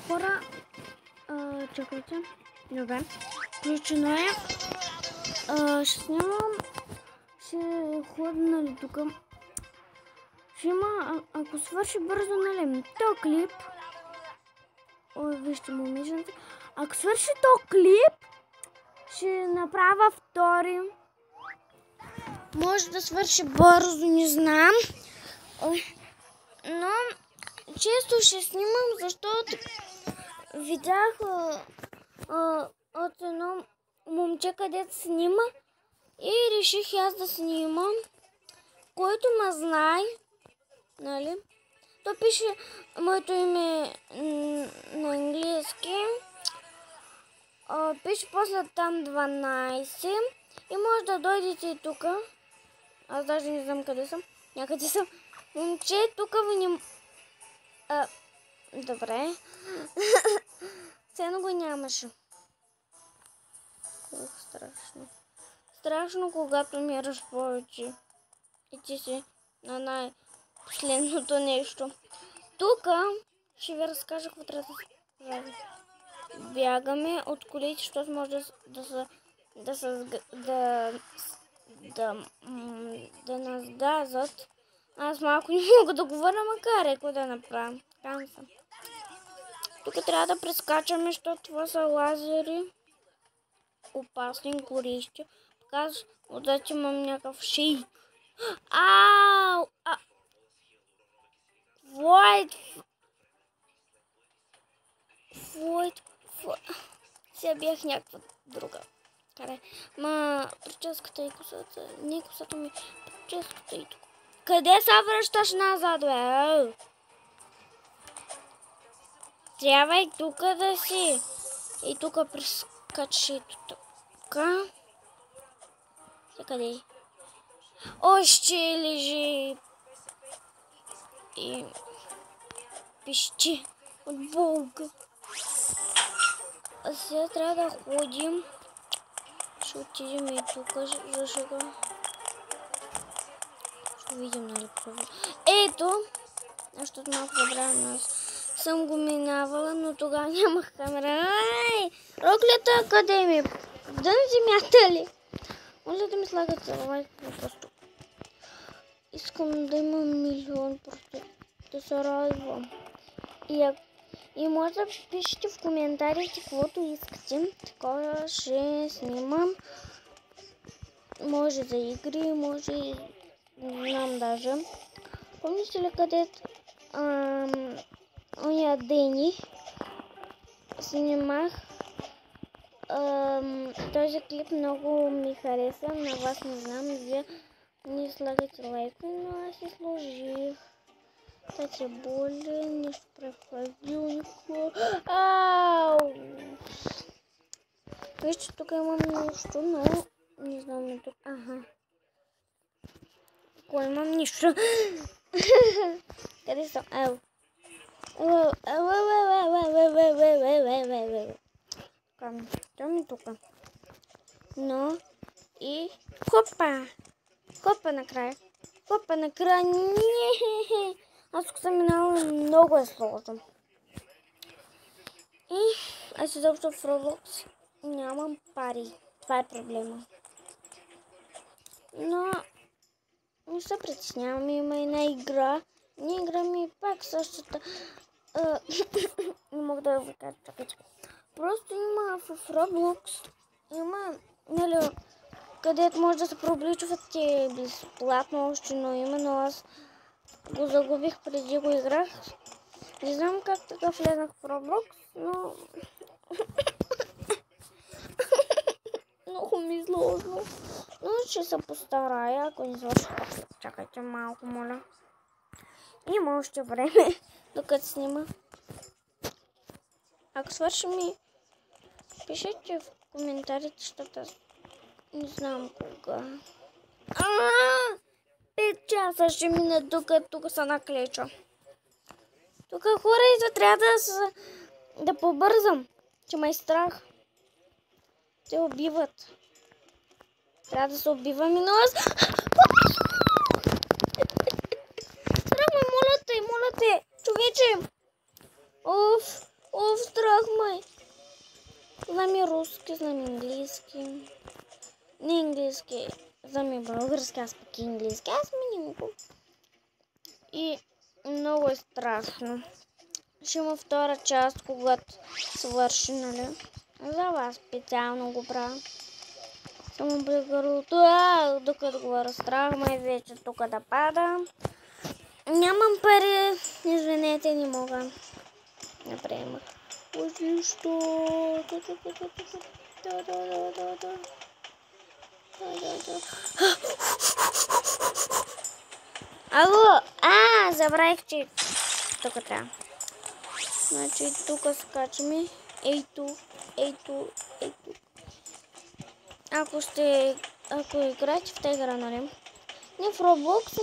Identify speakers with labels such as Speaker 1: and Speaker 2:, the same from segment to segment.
Speaker 1: хора, чакайте. Добре. Включено е. Ще снимам. Ще хода, нали, тук. Ще има, ако свърши бързо, нали, то клип. Ой, вижте момиченце. Ако свърши то клип, ще направя втори. Може да свърши бързо, не знам. Но често ще снимам, защото видях от едно момче, където снима и реших аз да снимам. Който ме знае, нали? То пише моето име на английски. Пише после там 12 и може да дойдете и тук. Аз даже не знам къде съм. Някъде съм. Момче, тук ви добре. Цено го нямаше. Страшно. Страшно, когато мираш повече. И ти си на най-последното нещо. Тук ще ви разкажа какво трябва да се прави. Бягаме от колите, защото може да нас газат. Аз малко не мога да говоря, макар какво да направя. Там съм. Тук трябва да прескачаме, защото това са лазери. Опасни, горещи. Показваш, отзад имам някакъв шейк. Ау! Флойд. Сега бях някаква друга. Карай. Прическата и косата. Не косата ми. Прическата и тук. Къде се връщаш назад, бе? Трябва и тук да си. И тук прескачаш и така. Къде? Още лежи и пищи от болка. А сега трябва да ходим. Ще отидем и тук, защото ще видим, нали, право. Ето, защото малко забравям, аз съм го минавала, но тогава нямах камера. Ай, Роклята, къде ми? Дън земята ли? Може да ми слагат за лайк, просто. Искам да имам милион, просто да се радвам. И може да пишете в коментарите каквото искате. Такова ще снимам. Може за игри, може и не знам даже. Помните ли където ония Дени снимах? Този клип много ми хареса. На вас не знам, вие не слагате лайка, но аз си сложих. Кстати, боли, нещо прехладилнико. Ау! Вижте, тук имам нещо, но не знам тук. Ага. Кой имам нищо? Къде съм? Ау! Там тук. Но и хопа! Хопа накрая. Хопа накрая. Не! Аз тук съм минала, много е сложно. И аз изобщо в Roblox нямам пари. Това е проблема. Но не се притеснявам. Има една игра. Не играме пак същата. Не мога да ви кажа, чакайте. Просто има в Roblox. Има, нали, където може да се прообличвате безплатно още, но има, но аз го загубих преди го играх. Не знам как така влезнах в Roblox, но много ми е сложно. Но ще се постарая, ако не свърши. Чакайте малко, моля. Има още време, докато снима. Ако свърши ми, пишете в коментарите, защото аз не знам кога. 5 часа ще мине, докато тук се наклеча. Тук хора идва, трябва да побързам, че ме е страх. Те убиват. Трябва да се убивам и но аз... Страх ме, моля те, човече. Уф, страх май. Знам и руски, знам и английски. Не английски, знам и български, аз пък и английски. Аз минимко. И много е страшно. Ще има втора част, когато свърши, нали? За вас специално го правя. Само при гърлото, докато го разстрахме и вече тук да пада. Нямам пари, извинете, не мога да приема. Защо? Ало, забравих, че тук трябва. Значи тук скачаме. Ей тук. Ако играете в тази игра, нали? Не в Roblox,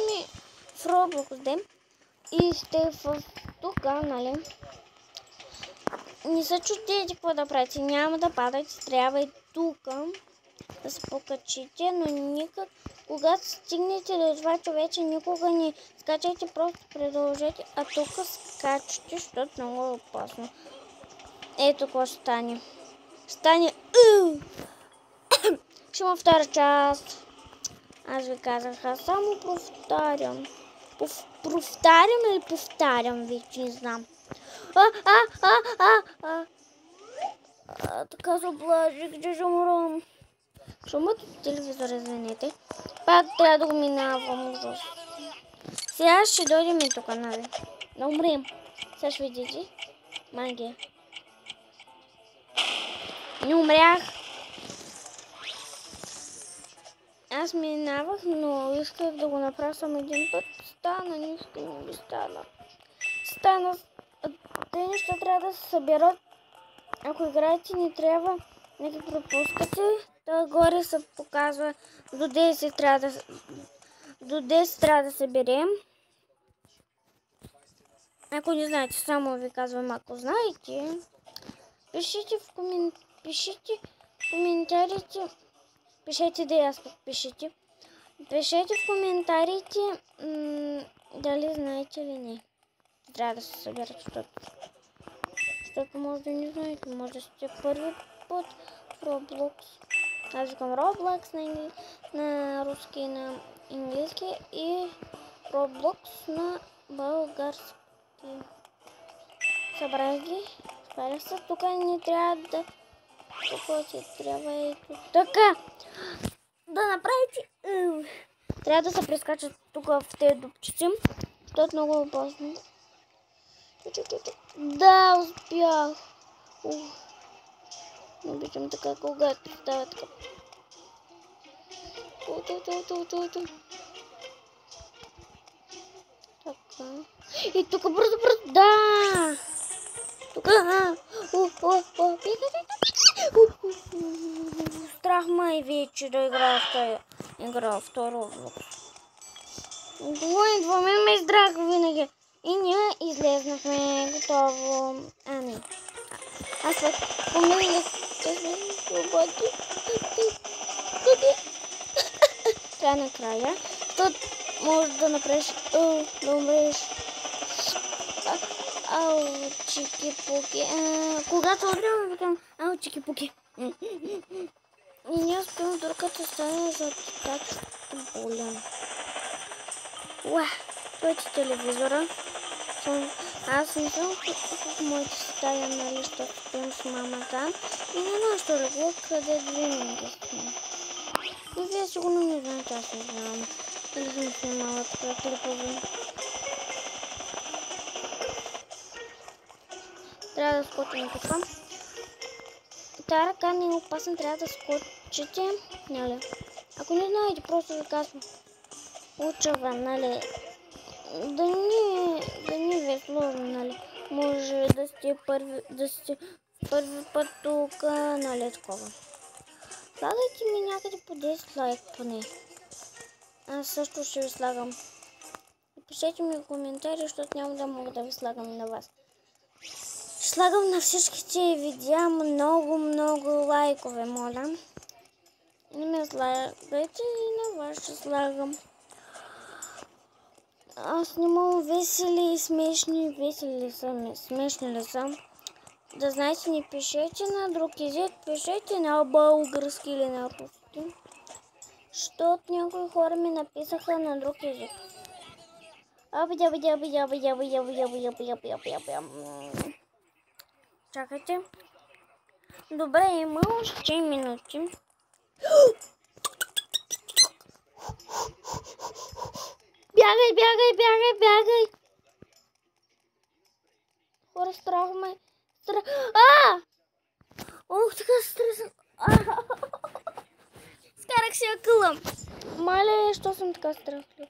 Speaker 1: в Roblox, да. И сте в тук, нали? Не се чудете какво да правите, няма да падате, трябва и тук да се покачите, но никак, когато стигнете до това човече, никога не скачайте, просто продължете, а тук скачате, защото много е опасно. Ето какво ще стане. Ще има втора част. Аз ви казах, аз само повтарям. Повтарям или повтарям, вече не знам. Така се облажих, че ще умрам. Шумът от телевизора, извинете. Пак трябва да го минавам, ужас. Сега ще дойдем и тук, нали? Да умрем. Сега ще видите. Магия. Не умрях. Аз минавах, но исках да го направя само един път. Стана, нищо не ми стана. Те неща трябва да се съберат. Ако играете, не трябва да ги пропускате. Та горе се показва до 10 трябва да съберем. Ако не знаете, само ви казвам, ако знаете, пишете в коментарите. Пишете да аз подпишете. Пишете в коментарите дали знаете или не. Трябва да се съберат, защото може да не знаете, може да сте първи път в Roblox. Аз викам Roblox на руски и на английски и Roblox на български. Събрах ги, спарях се, тук не трябва да... Тук си трябва ето така. Да направите... Трябва да се прескачат тук в тези дупчици, защото много е опасно. Да, успях. Не обичам така, когато става така. Така. И тук бързо. Да! Тук. Страх май вече да играя в тази игра, второ. Двойно ме издрах винаги. И ние излезнахме. Готово. Не. Аз пък помилих, че сме свободни. Трябва накрая. Тут можеш да направиш да умреш. Ау, чики-пуки. Когато умрем, викам ау, чики-пуки. И ние успявам дурката стане за така болен. Това е телевизора. Аз не съм в моята стая, нали, защото спим с мамата. И на нашото легло, къде винаги спим. Но вие сигурно не знаете, аз не знам. Или съм снимала така клипове. Трябва да скочим тук. Тая ръка не е опасна, трябва да скочите, нали. Ако не знаете, просто ви казвам. Учава, нали. Да не ви е сложно, нали. Може да сте първи път тук, нали, такова. Слагайте ми някъде по 10 лайк поне. Аз също ще ви слагам. Пишете ми в коментари, защото няма да мога да ви слагам на вас. Ще слагам на всичките видеа много лайкове, моля. Не ме слагайте и на вас ще слагам. Аз снимам весели и смешни. Весели ли са? Смешни ли са? Да знаете, не пишете на друг език, пишете на български или на руски. Защото някои хора ми написаха на друг език. Чакайте. Добре, има още минути. Бягай, бягай, бягай, бягай! Хора, страх ме. Ох, така стресен. Скарах си акъла. Мале, що съм така страхлив?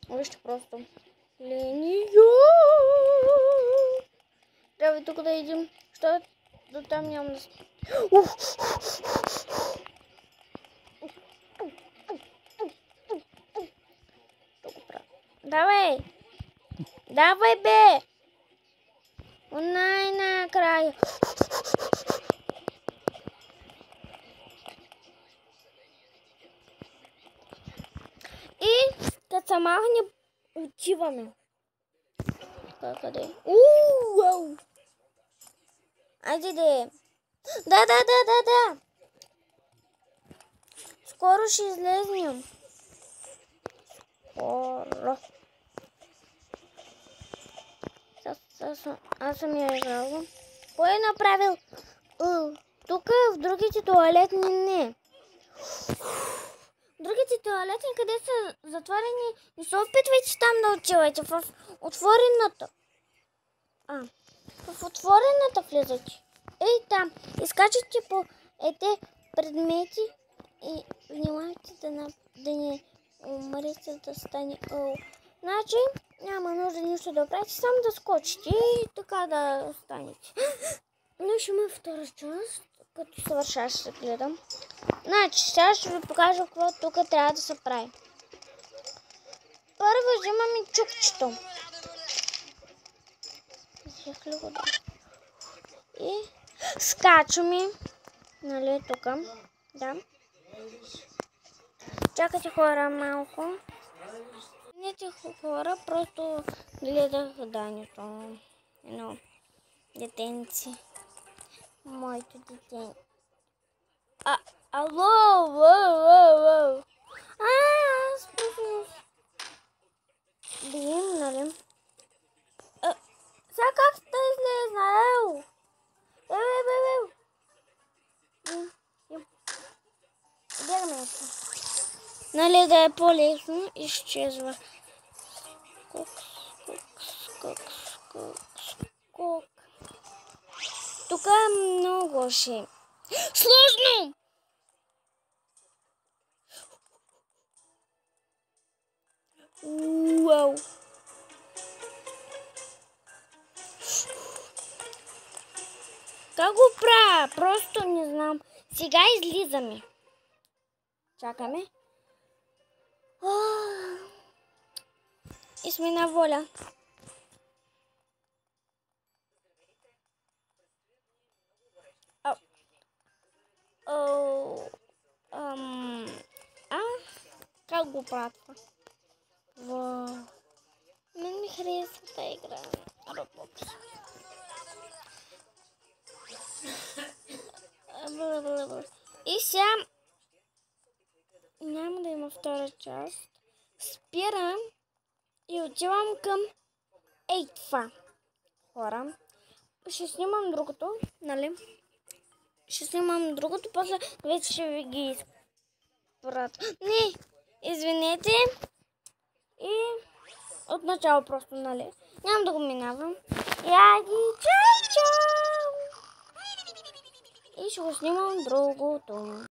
Speaker 1: Вижте просто. Ленио. Трябва и тук да идем. Що до там нямам да... Давай! Давай, бе! Най-накрая. И като се махне, отиваме. Къде? Уау! Айде де! Да! Скоро ще излезнем. Скоро. Аз съм я играла. Кой е направил? Тук в другите туалетни не. Другите туалетни, къде са затворени, не се опитвайте там да отивате. В отворената. В отворената влизате. Ей там. Изкачате по ете предмети и внимавайте да не умрете, да стане. Значи няма нужда нищо да правите, само да скочите и така да останете. Но ще има втора част, като съвършаш ще гледам. Значи, сега ще ви покажа какво тук трябва да се прави. Първо взимаме чукчето. И скачаме. Нали, тук. Да. Чакайте хора малко.Ните хора просто гледах Данито. Едно детенци. Моето детенци. Алло, воу. Аз просто... Бием, нали? Сега как сте излезнал? Бягаме се. Нали да е по-лесно, изчезва. Скок. Тук е много ще. Сложно! Уау! Как го правя? Просто не знам. Сега излизаме. Чакаме. И сме на воля. Как го правя това? Вау. Мен ми харесва тази игра на Roblox. И сега няма да има втора част. Спирам и отивам към това. Хора. Ще снимам другото, нали? Ще снимам другото, после вече ще ви ги изпратя. Не, извинете. И отначало просто, нали? Няма да го минавам. Чао! И ще го снимам другото.